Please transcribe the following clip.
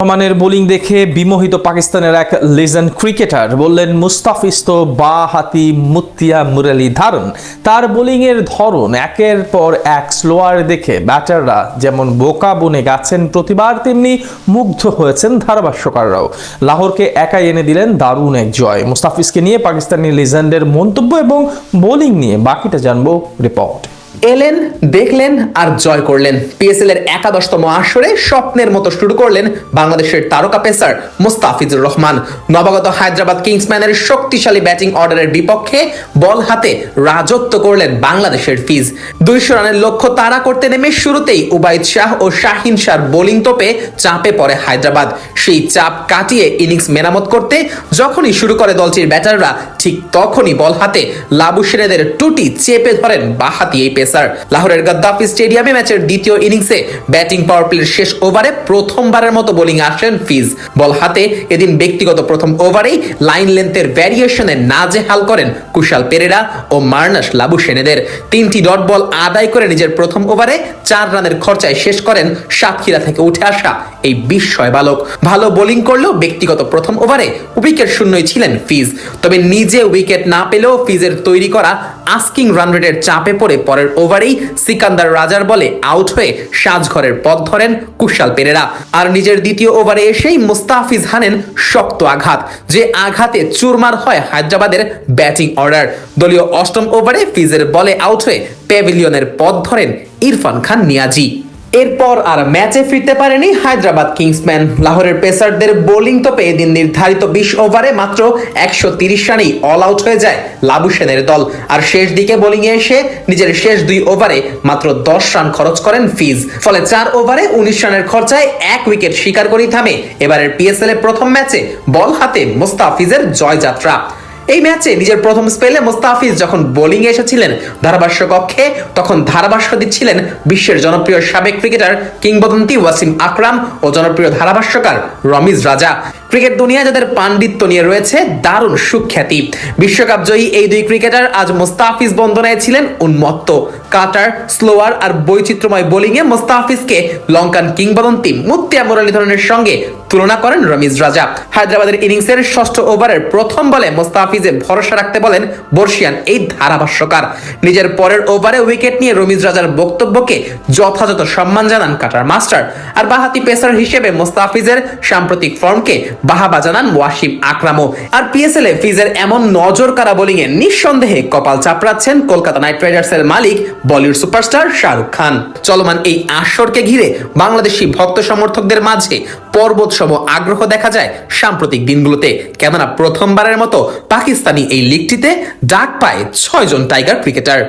রহমানের বোলিং দেখে বিমোহিত পাকিস্তানের এক লেজেন্ড ক্রিকেটার বললেন, মুস্তাফিজ তো বাঁ হাতি মুতিয়া মুরলীধরন। তার বোলিং এর ধরন একের পর এক স্লোয়ার দেখে ব্যাটাররা যেমন বোকা বনে গেছেন প্রতিবার, তেমনি মুগ্ধ হয়েছেন ধারাভাষ্যকাররাও। লাহোরকে একাই এনে দিলেন দারুণ এক জয়। মুস্তাফিজকে নিয়ে পাকিস্তানি লেজেন্ডের মন্তব্য এবং বোলিং নিয়ে বাকিটা জানবো রিপোর্ট। এলেন, দেখলেন আর জয় করলেন। পিএসএল এর 11তম আসরে স্বপ্নের মতো শুরু করলেন বাংলাদেশের তারকা পেসার মুস্তাফিজুর রহমান। নবাগত হায়দ্রাবাদ কিংসম্যানের শক্তিশালী ব্যাটিং অর্ডারের বিপক্ষে বল হাতে রাজত্ব করলেন বাংলাদেশের ফিজ। 200 রানের লক্ষ্য তাড়া করতে নেমে শুরুতেই উবাইদ শাহ ও শাহিন শাহর বোলিং তোপে চাপে পড়ে হায়দ্রাবাদ। সেই চাপ কাটিয়ে ইনিংস মেরামত করতে যখনই শুরু করে দলটির ব্যাটাররা, ঠিক তখনই বল হাতে লাবুশেনেদের টুটি চেপে ধরেন বাঁহাতি এই পেসার। লাহোরের গদ্দাফি স্টেডিয়ামে ম্যাচের দ্বিতীয় ইনিংসে ব্যাটিং পাওয়ার প্লের শেষ ওভারে প্রথমবারের মতো বোলিং আসেন ফিজ। বল হাতে এদিন ব্যক্তিগত প্রথম ওভারেই লাইন লেন্থের ভ্যারিয়েশনে নাজেহাল করেন কুশাল পেরেরা ও মার্নাস লাবুশেনেদের। 3টি ডট বল আদায় করে নিজের প্রথম ওভারে 4 রানের খরচায় শেষ করেন সাতক্ষীরা থেকে উঠে আসা এই বিস্ময় বালক। ভালো বোলিং করলেও ব্যক্তিগত প্রথম ওভারে উইকেট শূন্যই ছিলেন ফিজ। তবে নিজে উইকেট না পেলেও ফিজের তৈরি করা আস্কিং রান রেটের চাপে পড়ে পরের ওভারেই সিকান্দার রাজার বলে আউট হয়ে সাজঘরের পথ ধরেন কুশাল পেরেরা। আর নিজের দ্বিতীয় ওভারে এসেই মুস্তাফিজ হানেন শক্ত আঘাত, যে আঘাতে চুরমার হয় হায়দ্রাবাদের ব্যাটিং অর্ডার। দলীয় 8ম ওভারে ফিজের বলে আউট হয়ে প্যাভিলিয়নের পথ ধরেন ইরফান খান নিয়াজি। এরপর আর ম্যাচে ফিরতে পারেনি হায়দ্রাবাদ কিংসম্যান। লাহোরের পেসারদের বোলিং তোপে এদিন নির্ধারিত 20 ওভারে মাত্র 130 রানেই অল আউট হয়ে যায় লাবুশেনের দল। আর শেষ দিকে বোলিংয়ে এসে নিজের শেষ 2 ওভারে মাত্র 10 রান খরচ করেন ফিজ। ফলে 4 ওভারে 19 রানের খরচায় 1 উইকেট শিকার করেই থামে এবারের পিএসএল এর প্রথম ম্যাচে বল হাতে মুস্তাফিজের জয়যাত্রা। এই ম্যাচে নিজের প্রথম স্পেলে মুস্তাফিজ যখন বোলিং এ এসেছিলেন ধারাভাষ্য কক্ষে, তখন ধারাভাষ্য দিচ্ছিলেন বিশ্বের জনপ্রিয় সাবেক ক্রিকেটার কিংবদন্তি ওয়াসিম আকরাম ও জনপ্রিয় ধারাভাষ্যকার রমিজ রাজা। ক্রিকেট দুনিয়া যাদের পাণ্ডিত্য নিয়ে রয়েছে দারুণ সুখ্যাতি। বিশ্বকাপ জয়ী এই 2 ক্রিকেটার আজ মুস্তাফিজ বন্দনায় ছিলেন উন্মত্ত। কাটার, স্লোয়ার আর বৈচিত্র্যময় বোলিংয়ে মুস্তাফিজকে লঙ্কান কিংবদন্তি মুতিয়া মুরলীধরনের সঙ্গে তুলনা করেন রমিজ রাজা। হায়দ্রাবাদের ইনিংসের 6ষ্ঠ ওভারের প্রথম বলে মুস্তাফিজে ভরসা রাখতে বলেন বর্ষিয়ান এই ধারাভাষ্যকার। নিজের পরের ওভারে উইকেট নিয়ে রমিজ রাজার বক্তব্যকে যথাযথ সম্মান জানান কাটার মাস্টার। আর বাঁহাতি পেসার হিসেবে মুস্তাফিজের সাম্প্রতিক ফর্মকে বাহাবা জানান ওয়াসিম আকরামও। আর পিএসএল এ ফিজের এমন নজর কাড়া বোলিং এ নিঃসন্দেহে কপাল চাপড়াচ্ছেন কলকাতা নাইট রাইডার্সের মালিক বলিউড সুপারস্টার শাহরুখ খান। চলমান এই আসরকে ঘিরে বাংলাদেশি ভক্ত সমর্থকদের মাঝে পর্বত সম আগ্রহ দেখা যায় সাম্প্রতিক দিনগুলোতে। কেননা প্রথমবারের মতো পাকিস্তানি এই লিগটিতে ডাক পায় 6 জন টাইগার ক্রিকেটার।